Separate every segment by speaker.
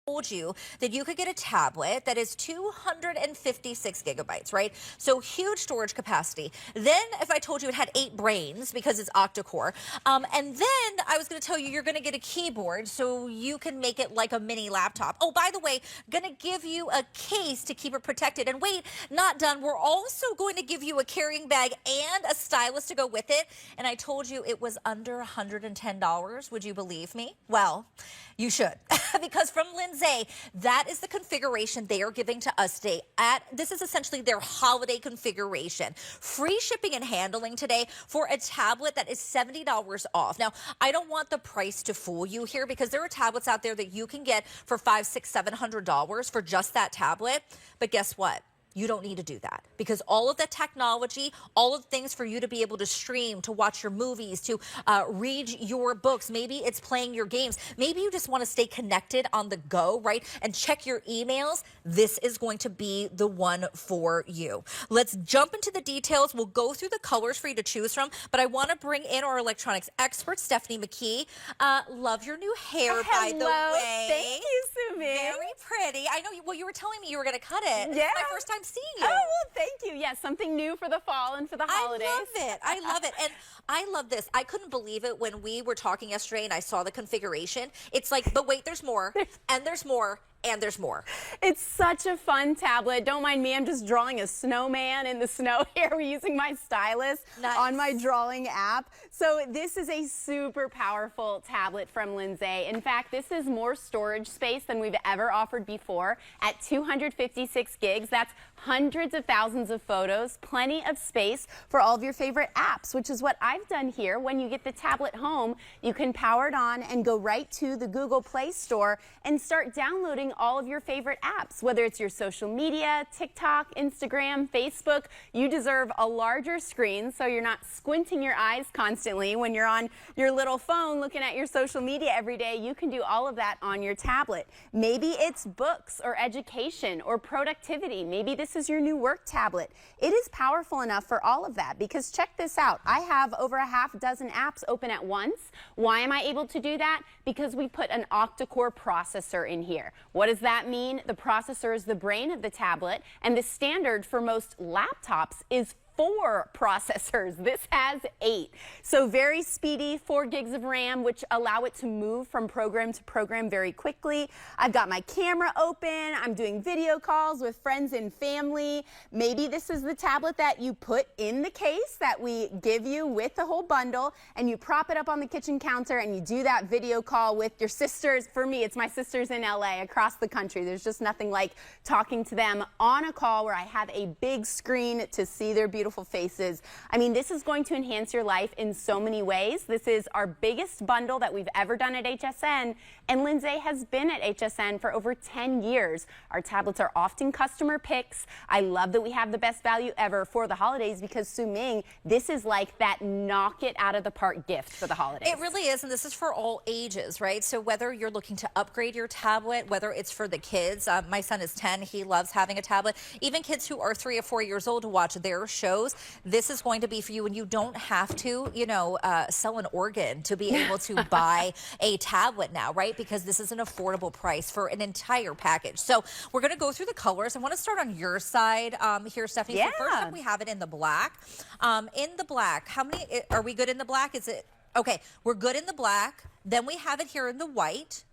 Speaker 1: told you that you could get a tablet that is 256 gigabytes, right? So huge storage capacity. Then if I told you it had 8 brains because it's octa-core, and then I was going to tell you you're going to get a keyboard so you can make it like a mini laptop. Oh, by the way, going to give you a case to keep it protected. And wait, not done. We're also going to give you a carrying bag and a stylus to go with it. And I told you it was under $110. Would you believe me? Well, you should. Because from Linsay, that is the configuration they are giving to us today. This is essentially their holiday configuration. Free shipping and handling today for a tablet that is $70 off. Now, I don't want the price to fool you here because there are tablets out there that you can get for $500, $600, $700 for just that tablet. But guess what? You don't need to do that because all of the technology, all of the things for you to be able to stream, to watch your movies, to read your books, maybe it's playing your games, maybe you just want to stay connected on the go, right, and check your emails. This is going to be the one for you. Let's jump into the details. We'll go through the colors for you to choose from, but I want to bring in our electronics expert, Stephanie McKee. Love your new hair, by the way.
Speaker 2: Thank you, Sumi.
Speaker 1: Very pretty. I know you were telling me you were going to cut it.
Speaker 2: Yeah.
Speaker 1: It's my first time seeing you.
Speaker 2: Oh, well, thank you. Yes, something new for the fall and for the holidays.
Speaker 1: I love it. I love it. And I love this. I couldn't believe it when we were talking yesterday and I saw the configuration. It's like, but wait, there's more, and there's more, and there's more.
Speaker 2: It's such a fun tablet. Don't mind me, I'm just drawing a snowman in the snow here. We're using my stylus on my drawing app. So this is a super powerful tablet from Linsay. In fact, this is more storage space than we've ever offered before at 256 gigs. That's hundreds of thousands of photos, plenty of space for all of your favorite apps, which is what I've done here. When you get the tablet home, you can power it on and go right to the Google Play Store and start downloading all of your favorite apps, whether it's your social media, TikTok, Instagram, Facebook. You deserve a larger screen so you're not squinting your eyes constantly when you're on your little phone looking at your social media every day. You can do all of that on your tablet. Maybe it's books or education or productivity. Maybe this is your new work tablet. It is powerful enough for all of that because check this out. I have over a half dozen apps open at once. Why am I able to do that? Because we put an octa-core processor in here. What does that mean? The processor is the brain of the tablet, and the standard for most laptops is 4 processors. This has 8. So very speedy, 4 gigs of RAM, which allow it to move from program to program very quickly. I've got my camera open. I'm doing video calls with friends and family. Maybe this is the tablet that you put in the case that we give you with the whole bundle, and you prop it up on the kitchen counter and you do that video call with your sisters. For me, it's my sisters in LA across the country. There's just nothing like talking to them on a call where I have a big screen to see their beautiful faces. I mean, this is going to enhance your life in so many ways. This is our biggest bundle that we've ever done at HSN, and Linsay has been at HSN for over 10 years. Our tablets are often customer picks. I love that we have the best value ever for the holidays because, Su Ming, this is like that knock it out of the park gift for the holidays.
Speaker 1: It really is, and this is for all ages, right? So whether you're looking to upgrade your tablet, whether it's for the kids, my son is 10, he loves having a tablet. Even kids who are 3 or 4 years old to watch their shows, this is going to be for you, and you don't have to, sell an organ to be able to buy a tablet now, right? Because this is an affordable price for an entire package. So we're going to go through the colors. I want to start on your side here, Stephanie.
Speaker 2: Yeah.
Speaker 1: So first up, we have it in the black. In the black, how many, are we good in the black? Is it, okay, we're good in the black. Then we have it here in the white.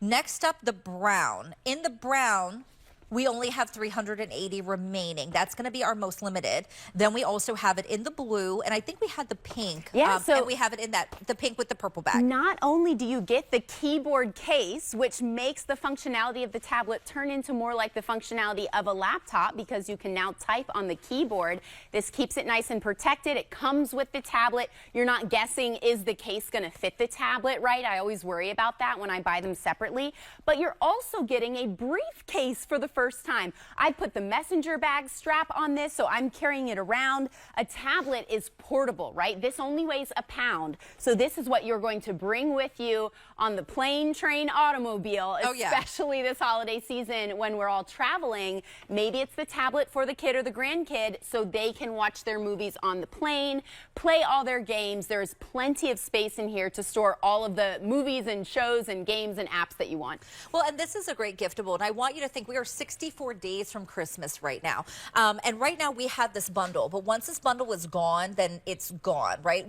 Speaker 1: Next up, the brown. In the brown, we only have 380 remaining. That's going to be our most limited. Then we also have it in the blue, and I think we had the pink.
Speaker 2: Yeah,
Speaker 1: and we have it in the pink with the purple back.
Speaker 2: Not only do you get the keyboard case, which makes the functionality of the tablet turn into more like the functionality of a laptop because you can now type on the keyboard. This keeps it nice and protected. It comes with the tablet. You're not guessing, is the case going to fit the tablet, right? I always worry about that when I buy them separately. But you're also getting a briefcase for the first first time. I put the messenger bag strap on this, so I'm carrying it around. A tablet is portable, right? This only weighs a pound. So this is what you're going to bring with you on the plane, train, automobile, especially this holiday season when we're all traveling. Maybe it's the tablet for the kid or the grandkid so they can watch their movies on the plane, play all their games. There's plenty of space in here to store all of the movies and shows and games and apps that you want.
Speaker 1: Well, and this is a great giftable, and I want you to think we are 64 days from Christmas right now. And right now we have this bundle, but once this bundle is gone, then it's gone, right?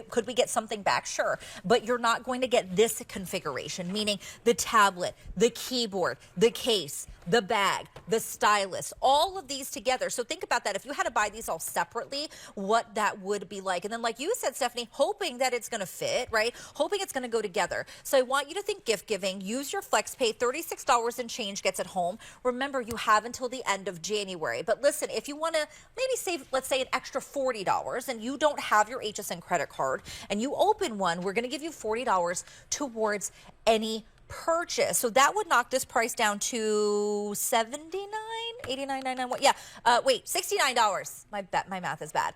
Speaker 1: Could we get something back? Sure. But you're not going to get this configuration, meaning the tablet, the keyboard, the case, the bag, the stylus, all of these together. So think about that. If you had to buy these all separately, what that would be like. And then like you said, Stephanie, hoping that it's going to fit, right? Hoping it's going to go together. So I want you to think gift giving. Use your FlexPay. $36 and change gets it home. Remember, you have until the end of January. But listen, if you want to maybe save, let's say, an extra $40 and you don't have your HSN credit card and you open one, we're going to give you $40 towards any purchase. So that would knock this price down to $79, $89, $99. Yeah. Wait, $69. My math is bad.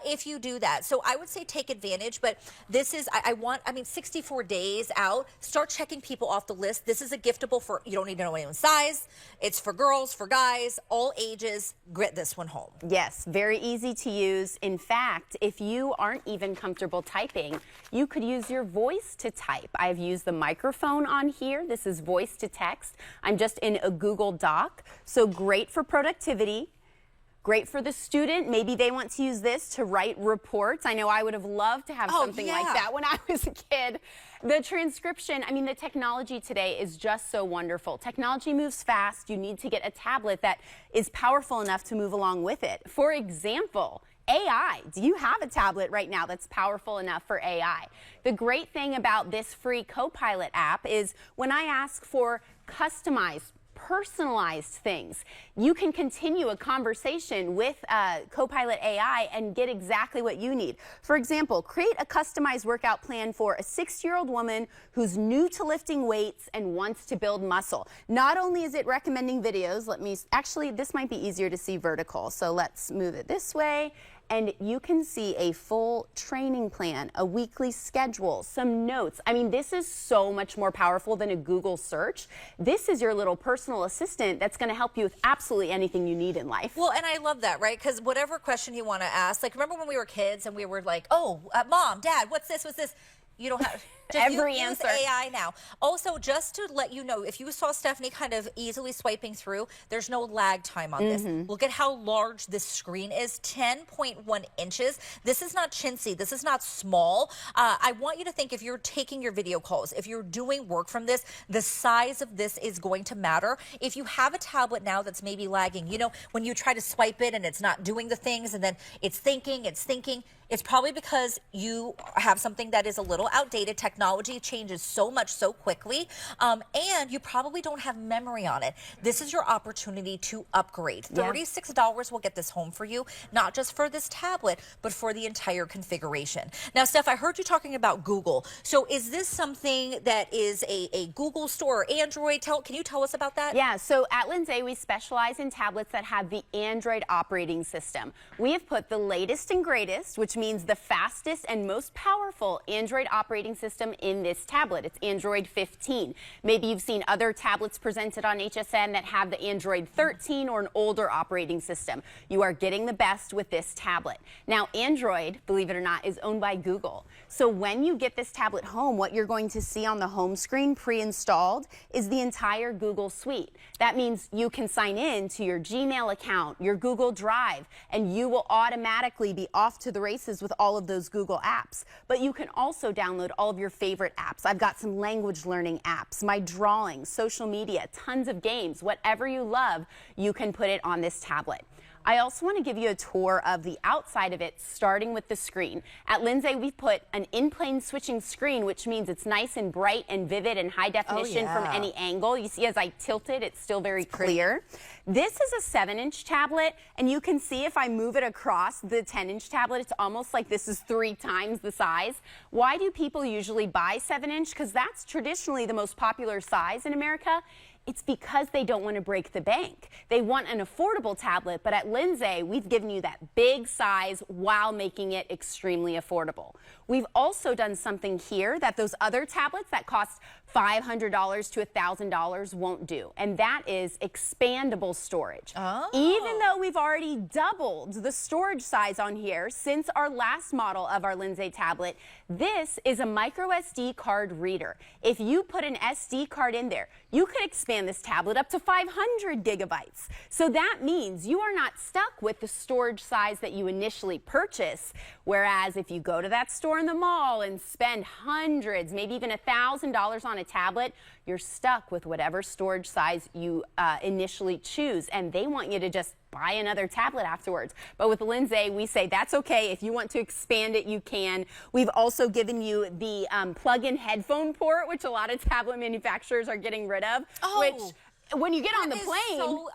Speaker 1: If you do that. So I would say take advantage, but this is, I mean, 64 days out. Start checking people off the list. This is a giftable for, you don't need to know anyone's size. It's for girls, for guys, all ages. Get this one home.
Speaker 2: Yes, very easy to use. In fact, if you aren't even comfortable typing, you could use your voice to type. I've used the microphone on here. This is voice to text. I'm just in a Google Doc. So great for productivity. Great for the student. Maybe they want to use this to write reports. I know I would have loved to have something like that when I was a kid. The transcription, I mean, the technology today is just so wonderful. Technology moves fast. You need to get a tablet that is powerful enough to move along with it. For example, AI. Do you have a tablet right now that's powerful enough for AI? The great thing about this free Copilot app is when I ask for customized, personalized things, you can continue a conversation with Copilot AI and get exactly what you need. For example, create a customized workout plan for a 60-year-old woman who's new to lifting weights and wants to build muscle. Not only is it recommending videos, actually, this might be easier to see vertical, so let's move it this way. And you can see a full training plan, a weekly schedule, some notes. I mean, this is so much more powerful than a Google search. This is your little personal assistant that's going to help you with absolutely anything you need in life.
Speaker 1: Well, and I love that, right? Because whatever question you want to ask, like remember when we were kids and we were like, oh, Mom, Dad, what's this? What's this? You don't have
Speaker 2: every answer.
Speaker 1: Use AI now. Also, just to let you know, if you saw Stephanie kind of easily swiping through, there's no lag time on this. Look at how large this screen is, 10.1 inches. This is not chintzy. This is not small. I want you to think if you're taking your video calls, if you're doing work from this, the size of this is going to matter. If you have a tablet now that's maybe lagging, you know, when you try to swipe it and it's not doing the things and then it's thinking, it's probably because you have something that is a little outdated. Technology changes so much so quickly, and you probably don't have memory on it. This is your opportunity to upgrade. $36 will get this home for you, not just for this tablet, but for the entire configuration. Now, Steph, I heard you talking about Google. So is this something that is a Google store or Android? Can you tell us about that?
Speaker 2: Yeah, so at Linsay, we specialize in tablets that have the Android operating system. We have put the latest and greatest, which means the fastest and most powerful Android operating system in this tablet. It's Android 15. Maybe you've seen other tablets presented on HSN that have the Android 13 or an older operating system. You are getting the best with this tablet. Now, Android, believe it or not, is owned by Google. So when you get this tablet home, what you're going to see on the home screen pre-installed is the entire Google suite. That means you can sign in to your Gmail account, your Google Drive, and you will automatically be off to the races with all of those Google apps. But you can also download all of your favorite apps. I've got some language learning apps, my drawing, social media, tons of games. Whatever you love, you can put it on this tablet. I also want to give you a tour of the outside of it, starting with the screen. At Linsay, we put an in-plane switching screen, which means it's nice and bright and vivid and high definition from any angle. You see, as I tilt it, it's still very clear. This is a 7-inch tablet, and you can see if I move it across the 10-inch tablet, it's almost like this is 3 times the size. Why do people usually buy 7-inch? Because that's traditionally the most popular size in America. It's because they don't want to break the bank. They want an affordable tablet, but at Linsay, we've given you that big size while making it extremely affordable. We've also done something here that those other tablets that cost $500 to $1,000 won't do, and that is expandable storage.
Speaker 1: Oh.
Speaker 2: Even though we've already doubled the storage size on here since our last model of our Linsay tablet, this is a micro SD card reader. If you put an SD card in there, you could expand this tablet up to 500 gigabytes. So that means you are not stuck with the storage size that you initially purchased, whereas if you go to that store in the mall and spend hundreds, maybe even $1,000 on a tablet, you're stuck with whatever storage size you initially choose, and they want you to just buy another tablet afterwards. But with Linsay, we say that's okay. If you want to expand it, you can. We've also given you the plug-in headphone port, which a lot of tablet manufacturers are getting rid of, which when you get on the plane,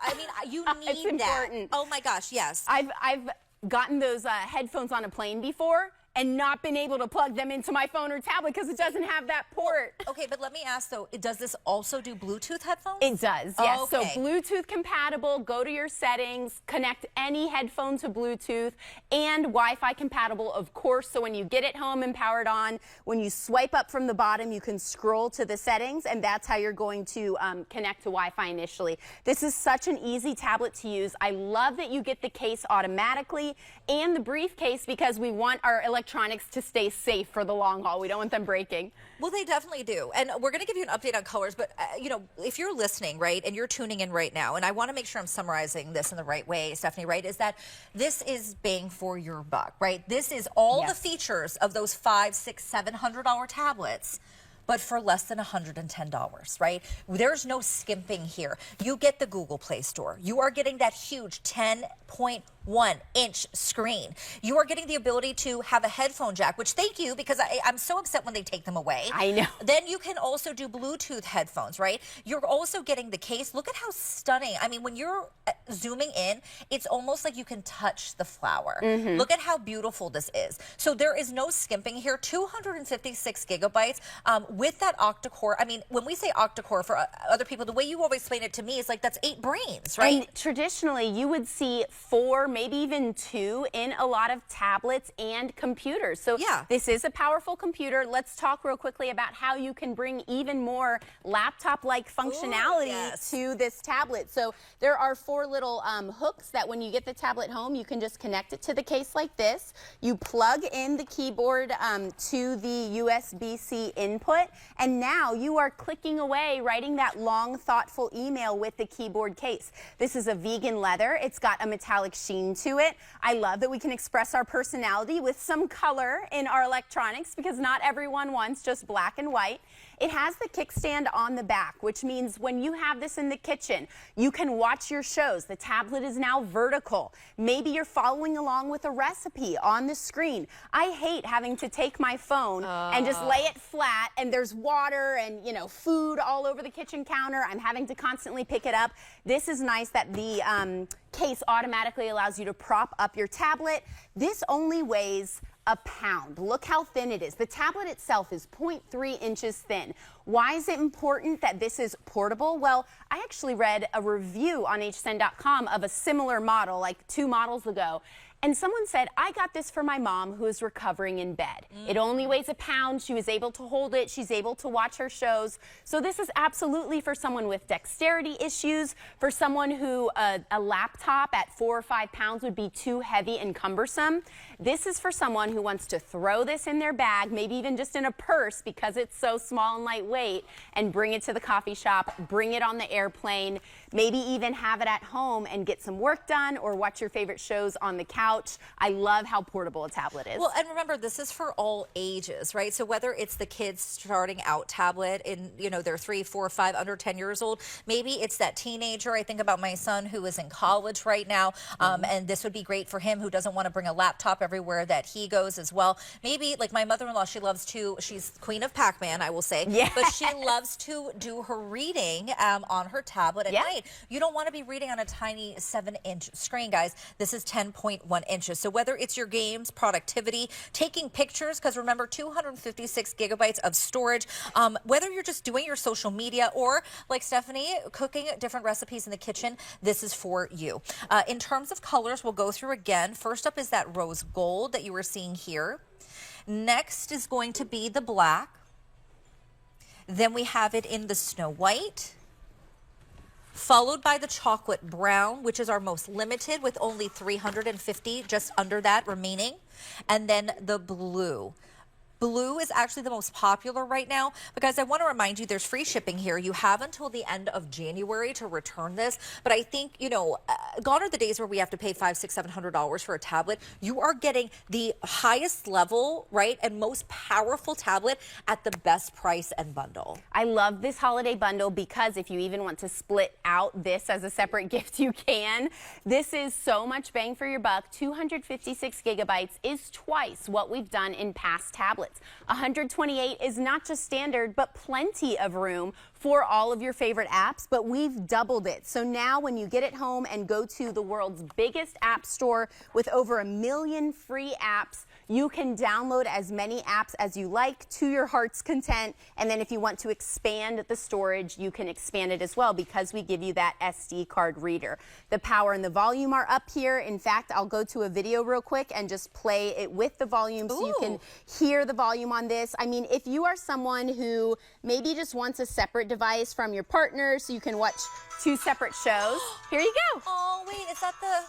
Speaker 1: you
Speaker 2: it's
Speaker 1: need that.
Speaker 2: important.
Speaker 1: Oh my gosh, yes.
Speaker 2: I've gotten those headphones on a plane before and not been able to plug them into my phone or tablet because it doesn't have that port.
Speaker 1: Okay, but let me ask though, does this also do Bluetooth headphones?
Speaker 2: It does, yes.
Speaker 1: Oh, okay.
Speaker 2: So Bluetooth compatible, go to your settings, connect any headphone to Bluetooth, and Wi-Fi compatible, of course. So when you get it home and powered on, when you swipe up from the bottom, you can scroll to the settings, and that's how you're going to connect to Wi-Fi initially. This is such an easy tablet to use. I love that you get the case automatically and the briefcase because we want our electronics to stay safe for the long haul. We don't want them breaking.
Speaker 1: Well, they definitely do. And we're going to give you an update on colors, but you know, if you're listening, right, and you're tuning in right now, and I want to make sure I'm summarizing this in the right way, Stephanie, right, is that this is bang for your buck, right? This is all the features of those $500, $600, $700 tablets, but for less than $110, right? There's no skimping here. You get the Google Play Store. You are getting that huge 10.1-inch screen. You are getting the ability to have a headphone jack, which thank you, because I'm so upset when they take them away.
Speaker 2: I know.
Speaker 1: Then you can also do Bluetooth headphones, right? You're also getting the case. Look at how stunning. I mean, when you're zooming in, it's almost like you can touch the flower. Look at how beautiful this is. So there is no skimping here. 256 gigabytes. With that octa-core, I mean, when we say octa-core for other people, the way you always explain it to me is like that's 8 brains, right?
Speaker 2: And traditionally, you would see 4, maybe even 2 in a lot of tablets and computers. So this is a powerful computer. Let's talk real quickly about how you can bring even more laptop-like functionality to this tablet. So there are 4 little hooks that when you get the tablet home, you can just connect it to the case like this. You plug in the keyboard to the USB-C input. And now you are clicking away, writing that long, thoughtful email with the keyboard case. This is a vegan leather. It's got a metallic sheen to it. I love that we can express our personality with some color in our electronics because not everyone wants just black and white. It has the kickstand on the back, which means when you have this in the kitchen, you can watch your shows. The tablet is now vertical. Maybe you're following along with a recipe on the screen. I hate having to take my phone and just lay it flat and there's water and, you know, food all over the kitchen counter. I'm having to constantly pick it up. This is nice that the case automatically allows you to prop up your tablet. This only weighs a pound. Look how thin it is. The tablet itself is 0.3 inches thin. Why is it important that this is portable? Well, I actually read a review on hsn.com of a similar model like 2 models ago. And someone said, I got this for my mom who is recovering in bed. It only weighs a pound. She was able to hold it. She's able to watch her shows. So this is absolutely for someone with dexterity issues, for someone who a laptop at 4 or 5 pounds would be too heavy and cumbersome. This is for someone who wants to throw this in their bag, maybe even just in a purse because it's so small and lightweight, and bring it to the coffee shop, bring it on the airplane, maybe even have it at home and get some work done or watch your favorite shows on the couch. I love how portable a tablet is.
Speaker 1: Well, and remember, this is for all ages, right? So whether it's the kids starting out tablet in, you know, they're 3, 4, 5, under 10 years old, maybe it's that teenager. I think about my son who is in college right now, and this would be great for him who doesn't want to bring a laptop everywhere that he goes as well. Maybe like my mother-in-law, she loves to, she's queen of Pac-Man, I will say, but she loves to do her reading on her tablet at night. You don't want to be reading on a tiny 7-inch screen, guys. This is 10.1 31 inches. So whether it's your games, productivity, taking pictures, because remember, 256 gigabytes of storage, whether you're just doing your social media or, like Stephanie, cooking different recipes in the kitchen, this is for you. In terms of colors, we'll go through again. First up is that rose gold that you were seeing here. Next is going to be the black. Then we have it in the snow white, followed by the chocolate brown, which is our most limited with only 350, just under that remaining. And then the blue. Blue is actually the most popular right now because I want to remind you there's free shipping here. You have until the end of January to return this. But I think, you know, gone are the days where we have to pay $500, $600, $700 for a tablet. You are getting the highest level, right, and most powerful tablet at the best price and bundle.
Speaker 2: I love this holiday bundle because if you even want to split out this as a separate gift, you can. This is so much bang for your buck. 256 gigabytes is twice what we've done in past tablets. 128 is not just standard, but plenty of room for all of your favorite apps, but we've doubled it. So now when you get it home and go to the world's biggest app store with over 1 million free apps, you can download as many apps as you like to your heart's content. And then if you want to expand the storage, you can expand it as well because we give you that SD card reader. The power and the volume are up here. In fact, I'll go to a video real quick and just play it with the volume so you can hear the volume on this. I mean, if you are someone who maybe just wants a separate device from your partner so you can watch 2 separate shows, here you go.
Speaker 1: Oh, wait, is that the...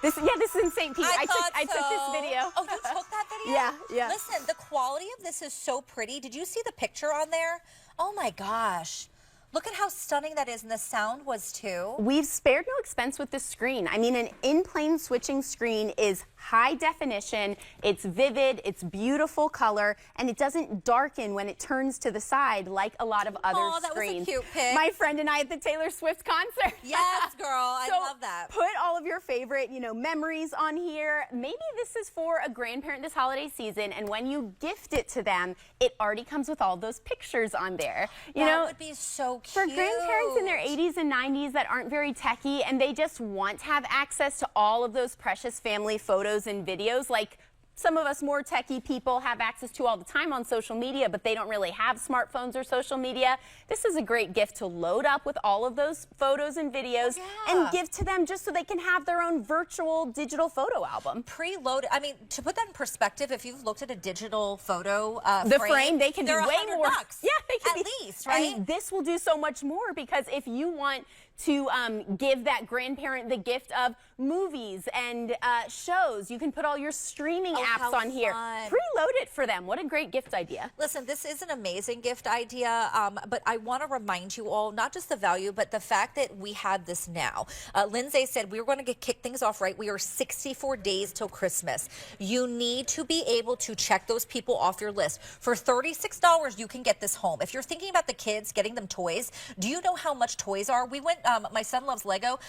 Speaker 2: This is in St. Pete. I took this video.
Speaker 1: Oh, you took that video?
Speaker 2: Yeah.
Speaker 1: Listen, the quality of this is so pretty. Did you see the picture on there? Oh my gosh. Look at how stunning that is, and the sound was too.
Speaker 2: We've spared no expense with the screen. I mean, an in-plane switching screen is high definition, it's vivid, it's beautiful color, and it doesn't darken when it turns to the side like a lot of other screens.
Speaker 1: That was a cute pic.
Speaker 2: My friend and I at the Taylor Swift concert.
Speaker 1: Yes, girl, I love that.
Speaker 2: Put all of your favorite, memories on here. Maybe this is for a grandparent this holiday season, and when you gift it to them, it already comes with all those pictures on there.
Speaker 1: That would be so cute.
Speaker 2: For grandparents in their 80s and 90s that aren't very techie and they just want to have access to all of those precious family photos and videos, like some of us more techie people have access to all the time on social media, but they don't really have smartphones or social media. This is a great gift to load up with all of those photos and videos and give to them just so they can have their own virtual digital photo album.
Speaker 1: Preloaded. I mean, to put that in perspective, if you've looked at a digital photo
Speaker 2: frame, they can do way more.
Speaker 1: $100.
Speaker 2: Yeah, they can
Speaker 1: at least, right?
Speaker 2: And this will do so much more because if you want to give that grandparent the gift of movies and shows, you can put all your streaming apps on here. Preload it for them. What a great gift idea.
Speaker 1: Listen, this is an amazing gift idea, but I want to remind you all, not just the value, but the fact that we have this now. Linsay said we were going to kick things off right. We are 64 days till Christmas. You need to be able to check those people off your list. For $36, you can get this home. If you're thinking about the kids, getting them toys, do you know how much toys are? We went, my son loves Lego.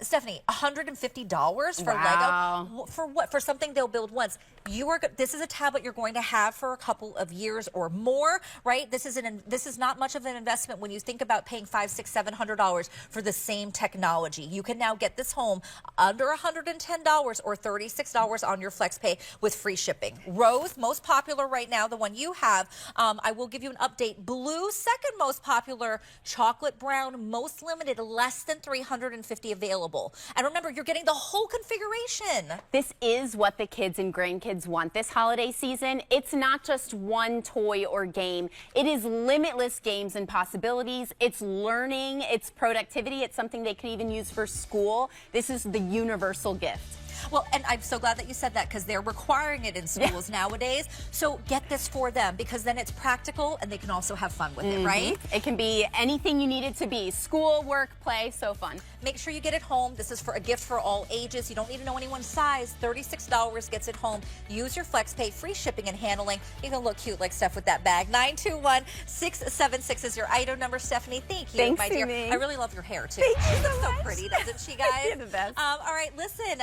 Speaker 1: Stephanie, $150 for Lego. For what? For something they'll build once. This is a tablet you're going to have for a couple of years or more, right? This is not much of an investment when you think about paying $500, $600, $700 for the same technology. You can now get this home under $110 or $36 on your FlexPay with free shipping. Rose, most popular right now, the one you have. I will give you an update. Blue, second most popular. Chocolate brown, most limited, less than 350 available. And remember, you're getting the whole configuration.
Speaker 2: This is what the kids and grandkids want this holiday season. It's not just one toy or game. It is limitless games and possibilities. It's learning, it's productivity. It's something they could even use for school. This is the universal gift.
Speaker 1: Well, and I'm so glad that you said that because they're requiring it in schools nowadays. So get this for them because then it's practical and they can also have fun with it, right?
Speaker 2: It can be anything you need it to be. School, work, play, so fun.
Speaker 1: Make sure you get it home. This is for a gift for all ages. You don't need to know anyone's size. $36 gets it home. Use your FlexPay, free shipping and handling. You can look cute like Steph with that bag. 921-676 is your item number. Stephanie, thank you,
Speaker 2: Thanks,
Speaker 1: my dear.
Speaker 2: me.
Speaker 1: I really love your hair, too.
Speaker 2: Thank you
Speaker 1: She looks
Speaker 2: so
Speaker 1: so
Speaker 2: much.
Speaker 1: pretty, doesn't she, guys?
Speaker 2: You're the best.
Speaker 1: All right, listen,